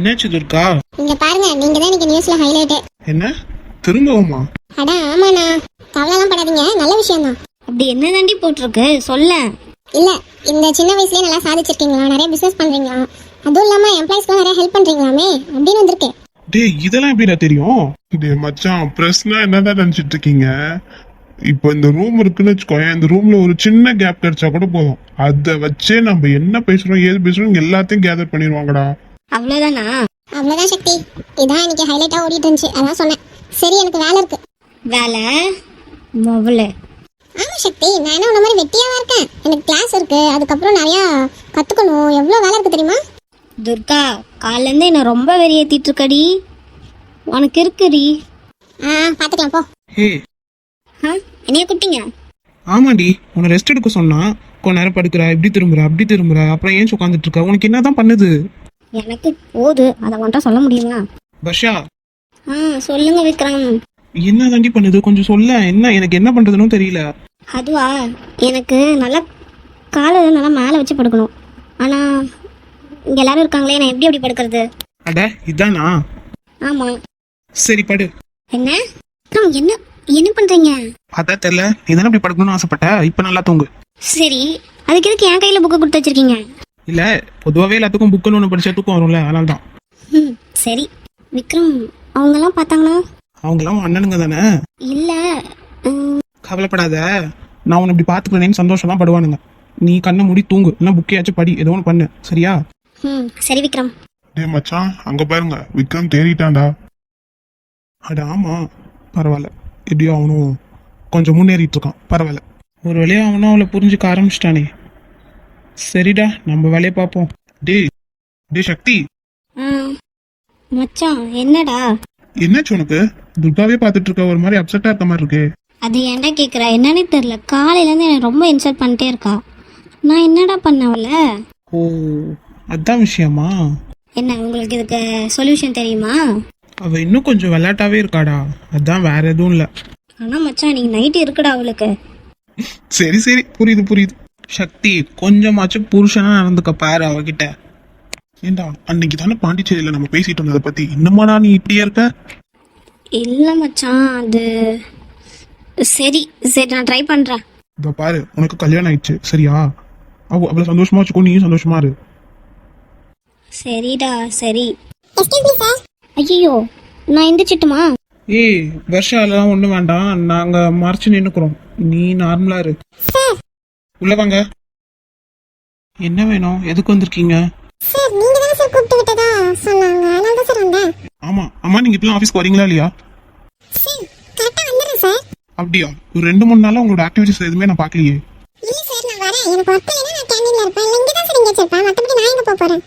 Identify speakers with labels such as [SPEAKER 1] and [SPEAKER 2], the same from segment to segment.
[SPEAKER 1] என்னாச்சு துர்கா?
[SPEAKER 2] இங்க பாருங்க, நீங்க தான் இன்னைக்கு நியூஸ்ல ஹைலைட்.
[SPEAKER 1] என்ன திரும்பவுமா?
[SPEAKER 2] அட ஆமாண்ணா, கவலைலாம் படாதீங்க, நல்ல விஷயம் தான்.
[SPEAKER 3] அப்படி என்ன தாண்டி போட்டிருக்கு சொல்ல.
[SPEAKER 2] இல்ல, இந்த சின்ன வயசுலயே நல்லா சாதிச்சிருக்கீங்களா, நிறைய பிசினஸ் பண்றீங்களா, அதுவும் இல்லாம எம்ப்ளாயிஸ்க்கு நிறைய ஹெல்ப் பண்றீங்களாமே அப்படின்னு வந்திருக்கு.
[SPEAKER 1] டேய் இதெல்லாம் எப்படிடா தெரியும்? டேய் மச்சான், பிரஸ்னா என்னதான் நினைச்சிட்டு இருக்கீங்க? இப்போ இந்த ரூம் இருக்குன்னு வச்சுக்கோயேன், இந்த ரூம்ல ஒரு சின்ன கேப் கிடைச்சா கூட போதும், அதை வச்சே நம்ம என்ன பேசுறோம் ஏது பேசுறோம் எல்லாத்தையும் கேதர் பண்ணிடுவாங்கடா.
[SPEAKER 3] அவ்வளவுதானா?
[SPEAKER 2] அவ்வளவுதான் சக்தி, இதான் இன்னைக்கு ஹைலைட்டா ஓடிட்டு இருந்துச்சு, அதான் சொன்னேன். சரி, எனக்கு வேலை இருக்கு.
[SPEAKER 3] வேலை மொபைல்?
[SPEAKER 2] ஆமா சக்தி, நான் என்ன உன்ன மாதிரி வெட்டியாவா இருக்கேன், எனக்கு கிளாஸ் இருக்கு, அதுக்கப்புறம் நிறைய கத்துக்கணும், எவ்வளவு வேலை இருக்கு தெரியுமா?
[SPEAKER 3] துர்கா, காலைல இருந்து என்ன ரொம்ப வெறியேத்திட்டு இருக்கடி. உனக்கு இருக்குடி.
[SPEAKER 2] பாத்துக்கலாம் போ.
[SPEAKER 1] ஹே
[SPEAKER 3] என்னைய கூப்பிட்டீங்க?
[SPEAKER 1] ஆமாடி, உன்னை ரெஸ்ட் எடுக்க சொன்னா கொஞ்ச நேரம் படுக்கிற, இப்படி திரும்புற அப்படி திரும்புற, அப்புறம் ஏன் உட்காந்துட்டு இருக்க? உனக்கு என்னதான் பண்ணுது?
[SPEAKER 3] எனக்கு போது, அதை ஒன்றா சொல்ல முடியுமா?
[SPEAKER 1] பர்ஷா,
[SPEAKER 3] சொல்லுங்க விக்ரம்.
[SPEAKER 1] என்ன தாண்டி பண்ணுது கொஞ்சம் சொல்ல. என்ன எனக்கு என்ன பண்றதுன்னு தெரியல.
[SPEAKER 3] அதுவா, எனக்கு நல்லா காலை நல்லா மேலே வச்சு படுக்கணும். ஆனா இங்க எல்லாரும் இருக்காங்களே, நான் எப்படி எப்படி படுக்கிறது?
[SPEAKER 1] அட இதானா?
[SPEAKER 3] ஆமா.
[SPEAKER 1] சரி படு.
[SPEAKER 3] என்ன என்ன என்ன பண்றீங்க?
[SPEAKER 1] அதான் தெரியல, நீ தானே இப்படி படுக்கணும்னு ஆசைப்பட்ட, இப்ப நல்லா தூங்கு.
[SPEAKER 3] சரி, அதுக்கு எதுக்கு என் கையில புக்கு கொடுத்து வச்சிருக்கீங்க?
[SPEAKER 1] இல்ல, பொதுவாவே எல்லாத்துக்கும் புக்குன்னு ஒண்ணு படிச்சா தூக்கம் வரும்ல, அதனால தான்.
[SPEAKER 3] சரி விக்ரம், அவங்க எல்லாம் பார்த்தாங்களா?
[SPEAKER 1] அவங்களாம் அண்ணனுங்க தானே.
[SPEAKER 3] இல்ல.
[SPEAKER 1] கவலைப்படாத, நான் உன்னை இப்படி பாத்துக்கிறேன்னு சந்தோஷம் தான் படுவானுங்க. நீ கண்ணை மூடி தூங்கு, இல்ல புக்கையாச்சும் படி, ஏதோ ஒன்று பண்ணு, சரியா?
[SPEAKER 3] சரி விக்ரம்.
[SPEAKER 4] டேய் மச்சான், அங்க பாருங்க, விக்ரம் தேறிட்டான்டா.
[SPEAKER 1] அட ஆமா, பரவாயில்ல, எப்படியோ அவனும் கொஞ்சம் முன்னேறிட்டு இருக்கான், பரவாயில்ல. ஒரு வழியா அவனும் அவளை புரிஞ்சுக்க ஆரம்பிச்சிட்டானே. சரிடா, நம்ம வேலையை பார்ப்போம். டேய் டே சக்தி.
[SPEAKER 3] மச்சான் என்னடா?
[SPEAKER 1] என்னாச்சு உனக்கு? துர்காவே பார்த்துட்டு இருக்க, ஒரு மாதிரி அப்செட்டா இருக்க மாதிரி இருக்கு.
[SPEAKER 3] அது ஏன்டா கேட்குற? என்னன்னு தெரியல, காலையிலேருந்து என்னை ரொம்ப இன்சல்ட் பண்ணிட்டே இருக்கா. நான் என்னடா பண்ணவல?
[SPEAKER 1] ஓ, அதான் விஷயமா?
[SPEAKER 3] என்ன, உங்களுக்கு இதுக்கு சொல்யூஷன் தெரியுமா?
[SPEAKER 1] அவ இன்னும் கொஞ்சம் விளையாட்டாவே இருக்காடா, அதான், வேற எதுவும் இல்ல.
[SPEAKER 3] ஆனா மச்சான், நீங்க நைட்டு இருக்குடா அவளுக்கு.
[SPEAKER 1] சரி சரி, புரியுது புரியுது. சக்தி, கொஞ்சமாச்சும் புருஷனா நடந்துக்க பாரு அவகிட்ட. ஏண்டா, அன்னைக்கு தானே பாண்டிச்சேரியில நம்ம பேசிட்டு இருந்ததை பத்தி, இன்னுமாடா நீ இப்படியே இருக்க?
[SPEAKER 3] இல்ல மச்சான், அது சரி சரி, நான் ட்ரை பண்றேன்.
[SPEAKER 1] இப்ப பாரு, உனக்கு கல்யாணம் ஆயிடுச்சு, சரியா? அவளை சந்தோஷமா வச்சுக்கோ, நீயும் சந்தோஷமா இரு.
[SPEAKER 3] சரிடா சரி.
[SPEAKER 2] Excuse me sir.
[SPEAKER 3] ஐயோ, நான் எந்திரிச்சிட்டுமா?
[SPEAKER 1] ஏய் வருஷாலாம் ஒண்ணும் வேண்டாம், நாங்க மறைச்சு நின்னுக்குறோம், நீ நார்மலா இரு. உள்ள வாங்க. என்ன வேணும்? எதுக்கு வந்திருக்கீங்க?
[SPEAKER 2] சார், நீங்க தான சார் கூப்பிட்டு விட்டதா சொன்னாங்க, நான் தான் சார் வந்தேன்.
[SPEAKER 1] ஆமா அம்மா, நீங்க இப்பலாம் ஆபீஸ்க்கு வரீங்களா இல்லையா?
[SPEAKER 2] சார், கரெக்டா வந்துறேன் சார்.
[SPEAKER 1] அப்படியா? ஒரு 2-3 நாளா உங்களோட ஆக்டிவிட்டிஸ் எதுவுமே நான் பார்க்கலையே.
[SPEAKER 2] இல்ல சார், நான் வரேன், எனக்கு ஒர்க் இல்லைன்னா நான் கேண்டீன்ல இருப்பேன், இல்ல இங்க தான் சார் இங்க வச்சிருப்பேன், மத்தபடி நான் எங்க போறேன்?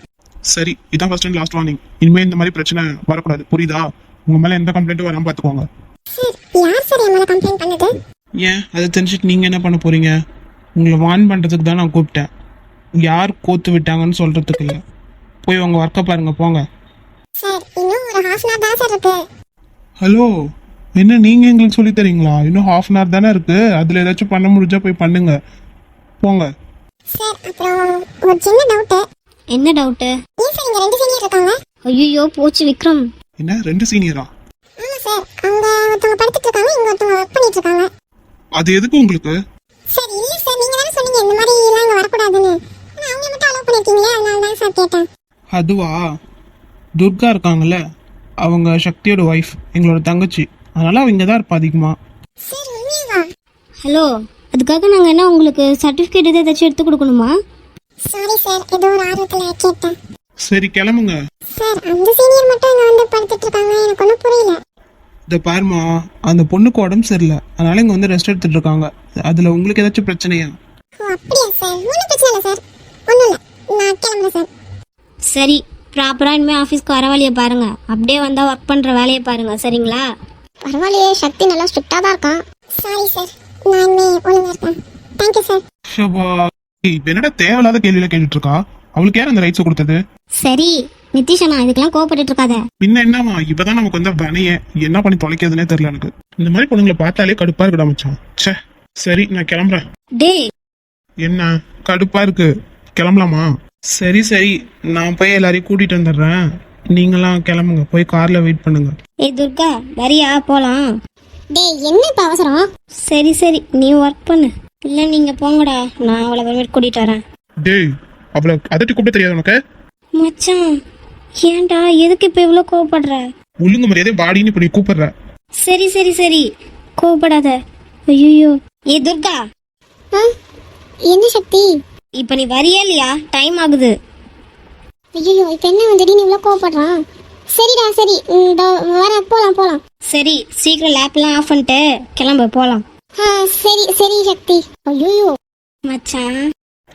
[SPEAKER 1] சரி, இதான் ஃபர்ஸ்ட் அண்ட் லாஸ்ட் வார்னிங். இனிமே இந்த மாதிரி பிரச்சனை வரக்கூடாது, புரியுதா? உங்க மேல எந்த கம்ப்ளைண்ட்டும் வராம பாத்துக்கோங்க.
[SPEAKER 2] சார், யார் சார் என் மேல கம்ப்ளைண்ட் பண்ணது?
[SPEAKER 1] ஏன், அதை தெரிஞ்சுட்டு நீங்க என்ன பண்ண போறீங்க? உங்களை வார்ன் பண்றதுக்கு தான் நான் கூப்பிட்டேன், யார் கோத்து விட்டாங்கன்னு சொல்றதுக்கு இல்ல. போய் உங்க ஒர்க்கை பாருங்க, போங்க.
[SPEAKER 2] சார், இன்னும் ஒரு ஹாஃப் அன் தான் சார் இருக்கு.
[SPEAKER 1] ஹலோ, என்ன நீங்க எங்களுக்கு சொல்லி தரீங்களா? இன்னும் ஹாஃப் அன் ஹவர் தானே இருக்கு, அதுல ஏதாச்சும் பண்ண முடிஞ்சா போய் பண்ணுங்க, போங்க.
[SPEAKER 2] சார், அப்புறம் ஒரு சின்ன டவுட்.
[SPEAKER 3] என்ன டவுட்டு?
[SPEAKER 2] ஏன் சார் இங்க 2 சீனியர் இருக்காங்க?
[SPEAKER 3] ஐயோ போச்சு விக்ரம்.
[SPEAKER 1] என்ன 2 சீனியரா?
[SPEAKER 2] ஆமா சார், அவங்க ஒருத்தவங்க படுத்துட்டு இருக்காங்க, இங்க ஒருத்தவங்க ஒர்க் பண்ணிட்டு இருக்காங்க.
[SPEAKER 1] அது எதுக்கு உங்களுக்கு?
[SPEAKER 2] சார், இல்ல சார், நீங்க தானே சொன்னீங்க இந்த மாதிரி எல்லாம் இங்க வரக்கூடாதுன்னு, ஆனா அவங்க மட்டும் அலோவ் பண்ணிருக்கீங்களே, அதனால தான் சார் கேட்டேன்.
[SPEAKER 1] அதுவா, துர்கா இருக்காங்கல்ல, அவங்க சக்தியோட ஒய்ஃப், எங்களோட தங்கச்சி, அதனால அவங்க தான் இருப்பா அதிகமா.
[SPEAKER 2] சார், உண்மையாவா?
[SPEAKER 3] ஹலோ, அதுக்காக நாங்கள் என்ன உங்களுக்கு சர்டிஃபிகேட் எதாவது ஏதாச்சும் எடுத்து கொடுக்கணுமா?
[SPEAKER 2] சாரி சார், ஏதோ ஒரு ஆர்வத்துல கேட்டேன்.
[SPEAKER 1] சரி கிளம்புங்க.
[SPEAKER 2] சார், அந்த சீனியர் மட்டும் இங்க வந்து படுத்துட்டு இருக்காங்க, எனக்கு ஒன்றும் புரியல.
[SPEAKER 1] இதை பாருமா, அந்த பொண்ணுக்கு உடம்பு சரியில்லை, அதனால இங்க வந்து ரெஸ்ட் எடுத்துட்டு இருக்காங்க. அதுல உங்களுக்கு ஏதாச்சும் பிரச்சனையா?
[SPEAKER 2] ஓ அப்படியா சார், ஒன்றும் பிரச்சனை இல்லை சார், ஒன்றும் இல்லை, நான் கிளம்புறேன் சார்.
[SPEAKER 3] சரி, ப்ராப்பராக இனிமேல் ஆஃபீஸ்க்கு வர வழியை பாருங்க, அப்படியே வந்தால் ஒர்க் பண்ணுற வேலையை பாருங்க, சரிங்களா?
[SPEAKER 2] பரவாயில்லையே, சக்தி நல்லா ஸ்ட்ரிக்டாக தான் இருக்கான். சாரி சார், நான் இனிமே ஒழுங்கா இருக்கேன். Thank you sir.
[SPEAKER 1] ஷபா, இப்ப என்னடா தேவையில்லாத கேள்வியில கேட்டுட்டு இருக்கா? அவளுக்கு யார் அந்த ரைட்ஸ் கொடுத்தது?
[SPEAKER 3] சரி நிதிஷனா, இதுக்கெல்லாம் கோவப்பட்டு இருக்காத.
[SPEAKER 1] பின்ன என்னமா, இப்பதான் நமக்கு வந்து பனைய என்ன பண்ணி தொலைக்கிறதுனே தெரியல எனக்கு. இந்த மாதிரி பொண்ணுங்களை பார்த்தாலே கடுப்பா இருக்குடா மச்சான். ச்சே, சரி நான் கிளம்புறேன்.
[SPEAKER 3] டேய்,
[SPEAKER 1] என்ன கடுப்பா இருக்கு, கிளம்பலாமா? சரி சரி, நான் போய் எல்லாரையும் கூட்டிட்டு வந்துடுறேன், நீங்களாம் கிளம்புங்க, போய் கார்ல வெயிட் பண்ணுங்க.
[SPEAKER 3] ஏய் துர்கா, வரியா போலாம்?
[SPEAKER 2] டேய் என்ன இப்ப அவசரம்?
[SPEAKER 3] சரி சரி, நீ ஒர்க் பண்ணு. இல்லை நீங்கள் போங்கடா, நான் அவளை அப்புறமேட்டு கூட்டிகிட்டு வரேன்.
[SPEAKER 1] டேய், அவளை அதட்டி கூப்பிட தெரியாது உனக்கு?
[SPEAKER 3] மச்சான், ஏன்டா எதுக்கு இப்போ இவ்வளோ கோவப்படுற?
[SPEAKER 1] ஒழுங்கு மரியாதை பாடின்னு இப்ப நீ கூப்பிடுற.
[SPEAKER 3] சரி சரி சரி, கோவப்படாத. ஐயோ. ஏ துர்கா,
[SPEAKER 2] ஆ? என்ன சக்தி?
[SPEAKER 3] இப்போ நீ வரியா இல்லையா? டைம் ஆகுது.
[SPEAKER 2] ஐயோ இப்ப என்ன திடீர்னு இவ்வளவு கோவப்படுறான்? சரிடா சரி, வர போலாம் போலாம்.
[SPEAKER 3] சரி, சீக்கிரம் லேப்லாம் ஆஃப் பண்ணிட்டு கிளம்பு போகலாம்.
[SPEAKER 2] சரி சரி சக்தி. ஐயோ
[SPEAKER 3] மச்சான்.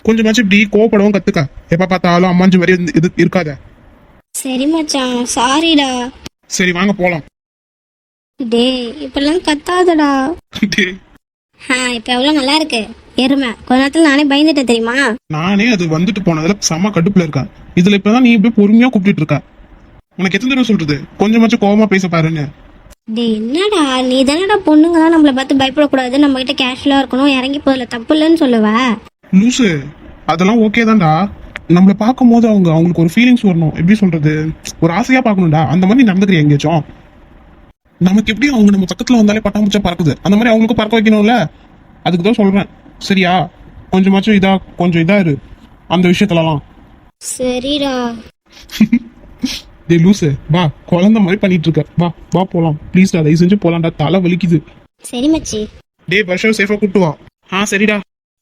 [SPEAKER 1] கொஞ்சமாச்சும் இப்படி கோவப்படவும் கத்துக்க. எப்ப பார்த்தாலும் அம்மாஞ்சி மாதிரி இது இருக்காத.
[SPEAKER 3] சரி மச்சான், சாரிடா.
[SPEAKER 1] சரி வாங்க போலாம்.
[SPEAKER 3] டேய் இப்பெல்லாம் கத்தாதடா.
[SPEAKER 1] டேய்,
[SPEAKER 3] இப்போ எவ்வளோ நல்லா இருக்கு எருமை. கொஞ்ச நேரத்தில் நானே பயந்துட்டேன் தெரியுமா?
[SPEAKER 1] நானே அது வந்துட்டு போனதுல செம கடுப்புல இருக்கேன். இதுல இப்பதான் நீ இப்படி பொறுமையா கூப்பிட்டு இருக்க. உனக்கு எத்தனை தடவை சொல்றது கொஞ்சமாச்சும் கோவமா பேச பாருன்னு?
[SPEAKER 3] டேய் என்னடா, நீ தானடா பொண்ணுங்க தான் நம்மளை பார்த்து பயப்படக்கூடாது, நம்ம கிட்ட கேஷுவலாக இருக்கணும், இறங்கி போதில்ல, தப்பு இல்லைன்னு சொல்லுவ.
[SPEAKER 1] லூசு, அதெல்லாம் ஓகே தான்டா. நம்மள பார்க்கும் போது அவங்களுக்கு ஒரு ஃபீலிங்ஸ் வரணும். எப்படி சொல்றது, ஒரு ஆசையா பார்க்கணும்டா. அந்த மாதிரி நீ நடந்துக்கிறியா எங்கேயாச்சும்? நமக்கு எப்படி அவங்க நம்ம பக்கத்துல வந்தாலே பட்டாம்பூச்சா பறக்குது, அந்த மாதிரி அவங்களுக்கும் பறக்க வைக்கணும்ல. அதுக்கு தான் சொல்றேன். சரியா? கொஞ்சம் இதா இரு அந்த விஷயத்துலலாம்.
[SPEAKER 3] சரிடா.
[SPEAKER 1] டேய் லூசு, வா, குழந்தை மாதிரி பண்ணிட்டு இருக்க. வா போலாம் ப்ளீஸ்டா, தயவு செஞ்சு போலாம்டா, தலை வலிக்குது.
[SPEAKER 3] சரி மச்சி.
[SPEAKER 1] டேய் வருஷம் சேஃபா கூட்டு வா.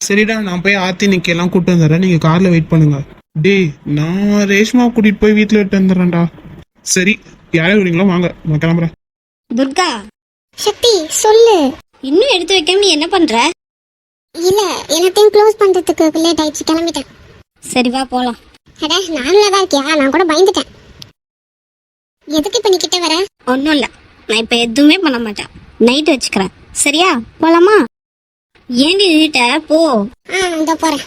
[SPEAKER 1] சரிடா, நான் போய் ஆர்த்தி நிக்க எல்லாம் கூட்டு வந்துடுறேன், நீங்க கார்ல வெயிட் பண்ணுங்க. டேய், நான் ரேஷ்மா கூட்டிட்டு போய் வீட்டுல விட்டு வந்துடுறேன்டா. சரி, யாரையும் வரீங்களோ வாங்க, நான் கிளம்புறேன்.
[SPEAKER 3] துர்கா,
[SPEAKER 2] சக்தி சொல்லு.
[SPEAKER 3] இன்னும் எடுத்து வைக்காம நீ என்ன பண்ற?
[SPEAKER 2] இல்ல எல்லாத்தையும் க்ளோஸ் பண்றதுக்கு லேட் ஆயிடுச்சு, கிளம்பிட்டேன்.
[SPEAKER 3] சரி வா போலாம்.
[SPEAKER 2] அட நார்மலா தான் இருக்கியா? நான் கூட பயந்துட்டேன். எதுக்கு இப்ப நீ கிட்ட வர?
[SPEAKER 3] ஒன்றும் இல்லை, நான் இப்போ எதுவுமே பண்ண மாட்டேன், நைட்டு வச்சுக்கிறேன். சரியா? போலாமா? ஏண்டி நின்னுட்ட? போ.
[SPEAKER 2] இதோ போறேன்.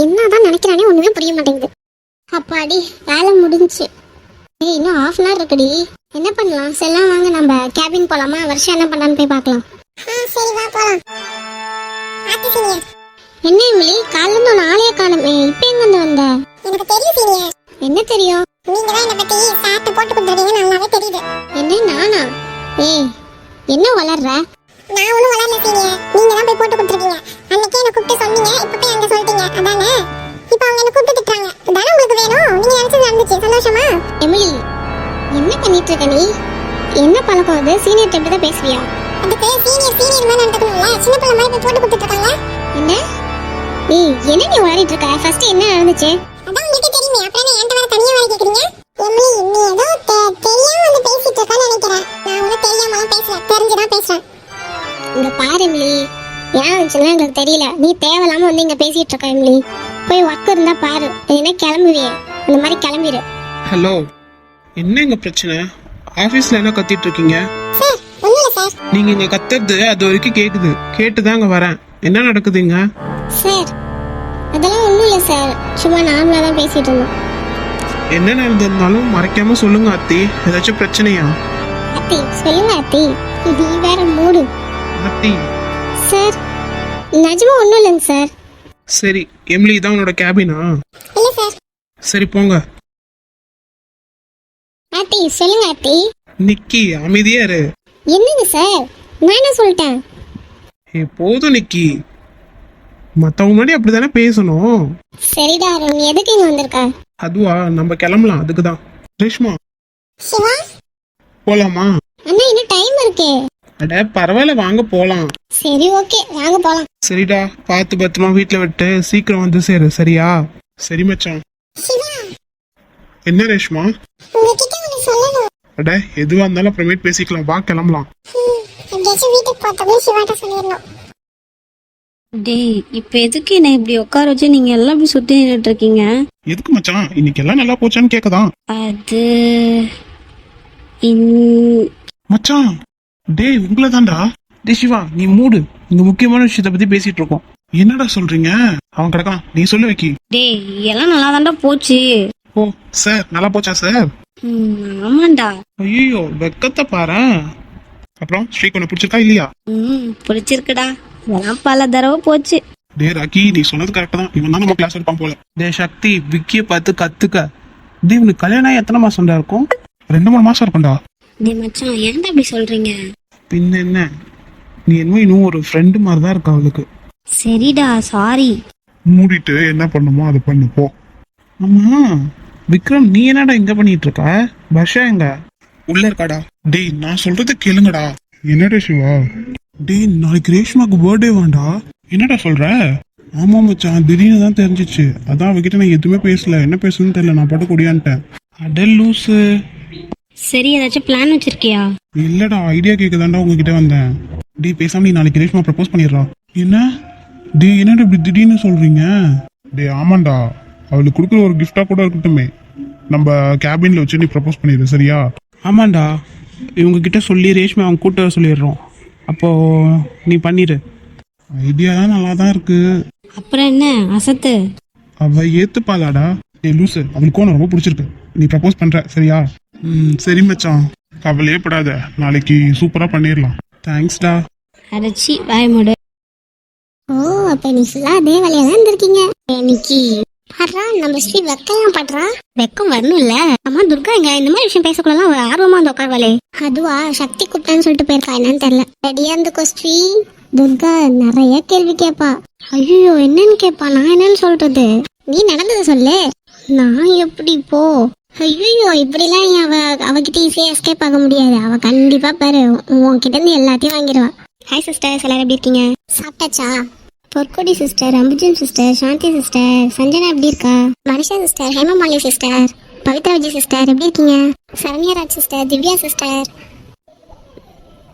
[SPEAKER 2] என்னதான் நினைக்கிறானே ஒண்ணுமே புரிய மாட்டேங்குது. அப்பாடி வேலை முடிஞ்சுச்சு. ஏய் இன்னும் ½ hour இருக்குடி. என்ன பண்ணலாம்? செல்லாம் வாங்க, நம்ம கேபின் போலாமா? வருஷம் என்ன பண்றான்னு போய் பார்க்கலாம். சரி வா போலாம். என்ன எமிலி, காலையில இருந்து ஆளைய காணுமே, இப்ப எங்க இருந்து வந்த? எனக்கு தெரியும் சீனியர். என்ன தெரியும்? நீங்க தான் என்ன பத்தி சாப்பிட்டு போட்டு கொடுத்துறீங்க, நல்லாவே தெரியுது. என்ன நானா? ஏய் என்ன வளர்ற? நான் ஒண்ணும் வளரல சீனியர், நீங்க தான் போய் போட்டு கொடுத்துருக்கீங்க. அன்னைக்கே என்ன கூப்பிட்டு சொன்னீங்க, இப்ப போய் அங்க சொல்லிட்டீங்க, அதானே? இப்போ அவங்க என்ன கூப்பிட்டு திட்டுறாங்க, அதானே உங்களுக்கு வேணும்? நீங்க நினைச்சது நடந்துச்சு, சந்தோஷமா? எமிலி என்ன பண்ணிட்டு இருக்க நீ? என்ன பழக்கம் அது? சீனியர் கிட்ட தான் பேசுவியா? அதுக்கு சீனியர் மாதிரி நடந்துக்கணும்ல, சின்ன பிள்ளை மாதிரி போய் போட்டு கொடுத்துட்டு இருக்காங்க. என்ன என்ன நீ வளரிட்டு இருக்க? ஃபர்ஸ்ட் என்ன நடந்துச்சு? அதான் உங்களுக்கு தெரியுமே, அப்புறம் என்கிட்ட வர தனியா வர கேக்குறீங்க? எமிலி நீ ஏதோ தெரியாம வந்து பேசிட்டு இருக்கன்னு நினைக்கிறேன். நான் ஒன்னும் தெரியாமலாம் பேசல, தெரிஞ்சுதான் பேசுறேன். இங்க பாரு எமிலி, ஏன் வந்துச்சுன்னா எங்களுக்கு தெரியல, நீ தேவையில்லாம வந்து இங்க பேசிட்டு இருக்க. எமிலி போய் ஒர்க் இருந்தா பாரு, என்ன கிளம்புவியே அந்த மாதிரி கிளம்பிடு.
[SPEAKER 1] ஹலோ, என்ன எங்க பிரச்சனை? ஆபீஸ்ல என்ன கத்திட்டு இருக்கீங்க?
[SPEAKER 2] சார் ஒண்ணும் இல்ல சார்.
[SPEAKER 1] நீங்க இங்க கத்துறது அது வரைக்கும் கேக்குது, கேட்டுதான் அங்க வரேன். என்ன நடக்குதுங்க?
[SPEAKER 2] சார் அதெல்லாம் ஒண்ணும் இல்ல சார், சும்மா நார்மலா தான் பேசிட்டு இருந்தோம்.
[SPEAKER 1] என்ன நடந்திருந்தாலும் மறைக்காம சொல்லுங்க அத்தி. ஏதாச்சும் பிரச்சனையா?
[SPEAKER 2] அத்தி சொல்லுங்க அத்தி, நீ வேற மூடு.
[SPEAKER 1] அத்தி
[SPEAKER 2] சார் நிஜமா ஒண்ணும் இல்லைங்க சார்.
[SPEAKER 1] சரி, எமிலி தான் உன்னோட கேபினா?
[SPEAKER 2] இல்ல சார்.
[SPEAKER 1] சரி போங்க.
[SPEAKER 2] அத்தி சொல்லுங்க அத்தி.
[SPEAKER 1] நிக்கி அமைதியா இரு.
[SPEAKER 2] என்னங்க சார், நான் என்ன சொல்லிட்டேன்?
[SPEAKER 1] போதும் நிக்கி, மத்தவங்க முன்னாடி அப்படித்தானே பேசணும்.
[SPEAKER 2] சரிடா அருண், எதுக்கு இங்க வந்திருக்க?
[SPEAKER 1] அதுவா, நம்ம கிளம்பலாம், அதுக்குதான். ரேஷ்மா
[SPEAKER 2] சிவா
[SPEAKER 1] போலாமா?
[SPEAKER 2] அண்ணா இன்னும் டைம் இருக்கே.
[SPEAKER 1] அட பரவாயில்ல, வாங்க போலாம்.
[SPEAKER 2] சரி ஓகே வாங்க போலாம்.
[SPEAKER 1] சரிடா, பார்த்து பத்திரமா வீட்டுல விட்டு சீக்கிரம் வந்து சேரு, சரியா? சரி மச்சான்.
[SPEAKER 2] சிவா
[SPEAKER 1] என்ன ரேஷ்மா?
[SPEAKER 2] உங்ககிட்ட ஒன்னு சொல்லணும்.
[SPEAKER 1] அட எதுவா இருந்தாலும் அப்புறமேட்டு பேசிக்கலாம், வா கிளம்பலாம்.
[SPEAKER 2] எப்படியாச்சும் வீட்டுக்கு போறதுக்குள்ள சிவாட்ட சொல்லிடணும்.
[SPEAKER 3] டேய் இப்போ எதுக்கு என்ன இப்படி உட்கார வச்சு நீங்க எல்லாம் இப்படி சுத்தி நின்றுட்டு இருக்கீங்க?
[SPEAKER 1] எதுக்கு மச்சான், இன்னைக்கு எல்லாம் நல்லா போச்சான்னு கேக்கதான்.
[SPEAKER 3] அது
[SPEAKER 1] மச்சான் டேய் உங்களை தான்டா. டேய் சிவா நீ மூடு, இங்க முக்கியமான விஷயத்த பத்தி பேசிட்டு இருக்கோம். என்னடா சொல்றீங்க? அவன் கிடக்கான், நீ சொல்லு வைக்கி.
[SPEAKER 3] டேய் எல்லாம் நல்லா தான்டா போச்சு.
[SPEAKER 1] ஓ சார், நல்லா போச்சா சார்?
[SPEAKER 3] ஆமாண்டா.
[SPEAKER 1] ஐயோ வெக்கத்தை பாரு. அப்புறம் ஸ்ரீக்கு உன்னை பிடிச்சிருக்கா இல்லையா?
[SPEAKER 3] பிடிச்சிருக்குடா, இதெல்லாம் பல தடவை போச்சு.
[SPEAKER 1] டே ராக்கி, நீ சொன்னது கரெக்ட் தான், இவன் தான் நம்ம கிளாஸ் எடுப்பான் போல. டே சக்தி, விக்கிய பார்த்து கத்துக்க.
[SPEAKER 5] டேய் உனக்கு கல்யாணம் ஆகி எத்தனை மாசம்டா இருக்கும்?
[SPEAKER 4] 2-3 மாசம் இருக்கும்டா.
[SPEAKER 3] டேய் மச்சான் ஏன்டா இப்படி சொல்றீங்க?
[SPEAKER 5] பின்ன என்ன, நீ என்னமோ இன்னும் ஒரு ஃப்ரெண்டு மாதிரி தான் இருக்கா அவளுக்கு.
[SPEAKER 3] சரிடா சாரி.
[SPEAKER 4] மூடிட்டு என்ன பண்ணுமோ அதை பண்ணு போ.
[SPEAKER 5] ஆமா விக்ரம், நீ என்னடா இங்க பண்ணிட்டு இருக்க? பர்ஷா எங்க?
[SPEAKER 1] உள்ள இருக்காடா.
[SPEAKER 4] டேய் நான் சொல்றது கேளுங்கடா. என்னடா சிவா?
[SPEAKER 1] டேய் நாளைக்கு ரேஷ்மாக்கு பர்த்டே வாண்டா.
[SPEAKER 4] என்னடா சொல்ற?
[SPEAKER 1] ஆமா மச்சான், திடீர்னு தான் தெரிஞ்சிச்சு. அதான் அவகிட்ட நான் எதுவுமே பேசல, என்ன பேசுன்னு தெரியல, நான் பாட்டு குடியான்ட்டேன்.
[SPEAKER 5] அடல் லூசு.
[SPEAKER 3] சரி ஏதாச்சும் பிளான் வச்சிருக்கியா?
[SPEAKER 1] இல்லடா, ஐடியா கேட்கதாண்டா உங்ககிட்ட வந்தேன். டேய் பேசாம நீ நாளைக்கு ரேஷ்மா ப்ரப்போஸ் பண்ணிடுறா. என்ன டேய், என்னடா இப்படி திடீர்னு சொல்றீங்க?
[SPEAKER 4] டேய் ஆமாண்டா, அவளுக்கு கொடுக்குற ஒரு கிஃப்டா கூட இருக்கட்டுமே, நம்ம கேபின்ல வச்சு நீ ப்ரப்போஸ் பண்ணிடு சரியா?
[SPEAKER 5] ஆமாண்டா, இவங்க கிட்ட சொல்லி ரேஷ்மா அவங்க கூட்ட வர சொல்லிடுறோம். அப்போ நீ பண்ணிடு.
[SPEAKER 1] ஐடியா தான் நல்லா தான் இருக்கு.
[SPEAKER 3] அப்புறம் என்ன அசத்து?
[SPEAKER 1] அவ ஏத்துப்பாளாடா. டேய் லூசு, அவளுக்கும் உன்னை ரொம்ப பிடிச்சிருக்கு, நீ ப்ரப்போஸ் பண்ற சரியா? சரி மச்சான்.
[SPEAKER 4] கவலையே படாத, நாளைக்கு சூப்பரா பண்ணிடலாம்.
[SPEAKER 1] தேங்க்ஸ்டா.
[SPEAKER 3] அடைச்சி வாய் மூடு.
[SPEAKER 2] ஓ அப்ப நீ ஃபுல்லா அதே வேலையா தான் இருந்திருக்கீங்க இன்னைக்கு. பாடுறா நம்ம ஸ்ரீ வெக்கையா பாடுறா.
[SPEAKER 3] வெக்கம் வரணும்ல. அம்மா துர்கா இங்க இந்த மாதிரி விஷயம் பேசக்கூடலாம் ஒரு ஆர்வமா வந்து உட்காருவாளே.
[SPEAKER 2] அதுவா சக்தி கூப்பிட்டான்னு சொல்லிட்டு போயிருக்கா, என்னன்னு தெரியல. ரெடியா இருந்துக்கோ ஸ்ரீ. துர்கா நிறைய கேள்வி கேட்பா.
[SPEAKER 3] ஐயோ என்னன்னு கேட்பா? நான் என்னன்னு சொல்றது?
[SPEAKER 2] நீ நடந்தது சொல்லு.
[SPEAKER 3] நான் எப்படி போ?
[SPEAKER 2] ஐயோ இப்படிலாம் நீ அவகிட்ட ஈஸியா எஸ்கேப் ஆக முடியாது. அவ கண்டிப்பா பாரு உன்கிட்ட இருந்து எல்லாத்தையும் வாங்கிடுவா.
[SPEAKER 3] ஹாய் சிஸ்டர்ஸ், எல்லாரும் எப்படி இருக்கீங்க?
[SPEAKER 2] சாப்பிட்டாச்சா?
[SPEAKER 3] Porkodi sister, Ambujan sister, Shanthi sister, Sanjana எப்படி இருக்கா?
[SPEAKER 2] Manusha sister, Hemamalini sister, Pavithra Vijay sister எப்படி இருக்கீங்க? Saranya Raj sister, Divya sister,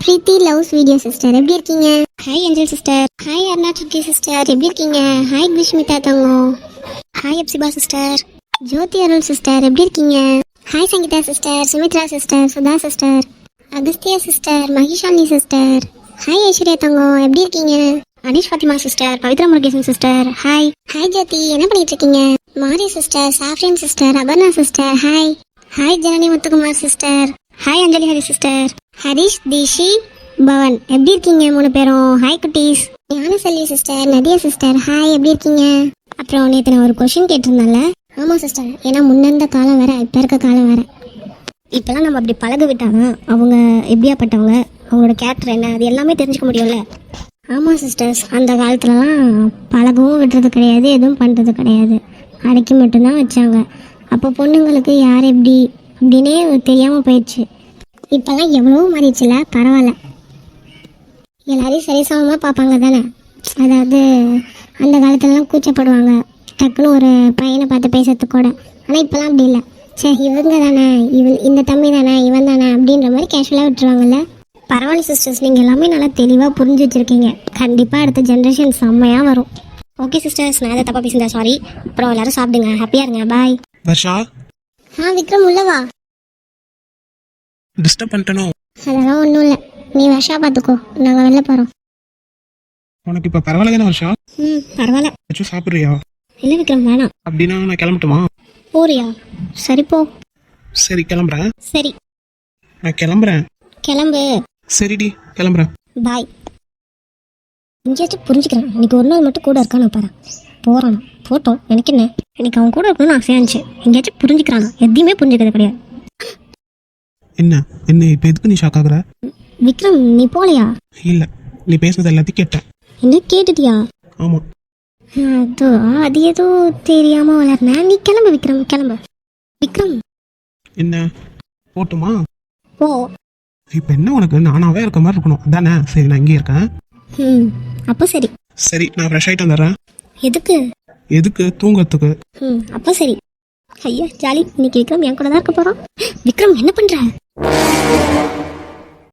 [SPEAKER 2] Preethi loves video sister எப்படி இருக்கீங்க?
[SPEAKER 3] Hi Angel sister.
[SPEAKER 2] Hi Aruna Sukki sister எப்படி இருக்கீங்க? ஹாய் குஷ்மிதா தங்கம்.
[SPEAKER 3] Hi Apsiba sister.
[SPEAKER 2] Jothi Arul sister எப்படி இருக்கீங்க? Hi Sangeetha sister, Sumithra sister, Sudha sister, Agasthiya sister, Mahishalini sister. Hi Aishwarya தங்கம் எப்படி இருக்கீங்க?
[SPEAKER 3] Anish Fathima sister, Pavithra Murugesan sister. Hi.
[SPEAKER 2] Hi Jothi என்ன பண்ணிட்டு இருக்கீங்க? Mari sister, Safrin sister, Aparna sister. Hi. Hi Janani Muthukumar sister.
[SPEAKER 3] Hi Anjali Hari sister.
[SPEAKER 2] Harish, Dishi,
[SPEAKER 3] Pavan எப்படி இருக்கீங்க 3 பேரும்? ஹாய் குட்டீஸ்.
[SPEAKER 2] Gnanaselvi sister, Nadhiya sister. Hi எப்படி இருக்கீங்க?
[SPEAKER 3] அப்புறம் நேற்று நான் ஒரு கொஷின் கேட்டிருந்தேன்ல.
[SPEAKER 2] ஆமா சிஸ்டர், ஏன்னா முன்னிருந்த காலம் வேற இப்ப இருக்க காலம் வேற.
[SPEAKER 3] இப்பெல்லாம் நம்ம அப்படி பழக விட்டாதான் அவங்க எப்படியாப்பட்டவங்க, அவங்களோட கேரக்டர் என்ன, அது எல்லாமே தெரிஞ்சுக்க முடியும்ல.
[SPEAKER 2] ஆமா சிஸ்டர்ஸ், அந்த காலத்துலலாம் பழகவும் விடுறது கிடையாது, எதுவும் பண்றது கிடையாது, அடக்கி மட்டும்தான் வச்சாங்க. அப்போ பொண்ணுங்களுக்கு யார் எப்படி அப்படின்னே தெரியாம போயிடுச்சு. இப்பெல்லாம் எவ்வளவோ மாறிடுச்சுல, பரவாயில்ல. எல்லாரையும் சரிசமமா பார்ப்பாங்க தானே. அதாவது அந்த காலத்துலலாம் கூச்சப்படுவாங்க டக்குன்னு ஒரு பையனை பார்த்து பேசுறதுக்கு கூட. ஆனால் இப்போலாம் அப்படி இல்லை. சரி இவங்க தானே, இந்த தம்பி தானே, இவன் தானே அப்படின்ற மாதிரி கேஷுவலாக விட்டுருவாங்கல்ல.
[SPEAKER 3] பரவாயில்ல சிஸ்டர்ஸ், நீங்கள் எல்லாமே நல்லா தெளிவாக புரிஞ்சு வச்சுருக்கீங்க. கண்டிப்பாக அடுத்த ஜென்ரேஷன் செம்மையாக வரும். ஓகே சிஸ்டர்ஸ், நான் எதை தப்பாக பேசுகிறேன், சாரி. அப்புறம் எல்லாரும் சாப்பிடுங்க, ஹாப்பியாக இருங்க, பாய்.
[SPEAKER 5] வர்ஷா,
[SPEAKER 2] விக்ரம் உள்ளவா.
[SPEAKER 5] டிஸ்டர்ப் பண்ணிட்டனோ?
[SPEAKER 2] அதெல்லாம் ஒன்றும் இல்லை, நீ வருஷா பார்த்துக்கோ, நாங்கள் வெளில போகிறோம்.
[SPEAKER 5] உனக்கு இப்போ பரவாயில்ல தானே வர்ஷா?
[SPEAKER 3] பரவாயில்ல.
[SPEAKER 5] ஏதாச்சும் சாப்பிட்றியா?
[SPEAKER 3] இல்லை விக்ரம் வேணாம்.
[SPEAKER 5] அப்படின்னா நான் கிளம்பட்டுமா?
[SPEAKER 3] போறியா? சரி போ.
[SPEAKER 5] சரி கிளம்புறேன்.
[SPEAKER 3] சரி
[SPEAKER 5] நான் கிளம்புறேன்.
[SPEAKER 3] கிளம்பு.
[SPEAKER 5] சரிடி கிளம்புறேன்.
[SPEAKER 3] பாய். எங்கேயாச்சும் புரிஞ்சுக்கிறேன். இன்னைக்கு ஒரு நாள் மட்டும் கூட இருக்கான்னு பாரு. போகிறானா போட்டோம், எனக்கு என்ன, எனக்கு அவன் கூட இருக்கணும்னு ஆசையாக இருந்துச்சு. எங்கேயாச்சும் புரிஞ்சுக்கிறானா? எதையுமே புரிஞ்சுக்கிறது கிடையாது.
[SPEAKER 5] என்ன என்ன இப்போ எதுக்கு நீ ஷாக் ஆகுற?
[SPEAKER 3] விக்ரம் நீ போகலையா?
[SPEAKER 5] இல்லை, நீ பேசுனது எல்லாத்தையும் கேட்டேன்.
[SPEAKER 3] என்ன கேட்டுட்டியா?
[SPEAKER 5] ஆமாம்.
[SPEAKER 3] அது ஏதோ தெரியாமல் வளர்னேன். நீ கிளம்பு விக்ரம், கிளம்பு. விக்ரம்
[SPEAKER 5] என்ன போட்டுமா?
[SPEAKER 3] போ.
[SPEAKER 5] இப்போ என்ன உனக்கு நானாவே இருக்க மாதிரி இருக்கணும் அதானே? சரி நான் இங்கே இருக்கேன்.
[SPEAKER 3] அப்போ சரி.
[SPEAKER 5] சரி நான் ஃப்ரெஷ் ஆகிட்டு வந்துடுறேன்.
[SPEAKER 3] எதுக்கு?
[SPEAKER 5] எதுக்கு? தூங்கறதுக்கு.
[SPEAKER 3] அப்போ சரி. ஐயா ஜாலி, இன்னைக்கு விக்ரம் என் கூட தான் இருக்க போகிறான். விக்ரம் என்ன பண்ணுற?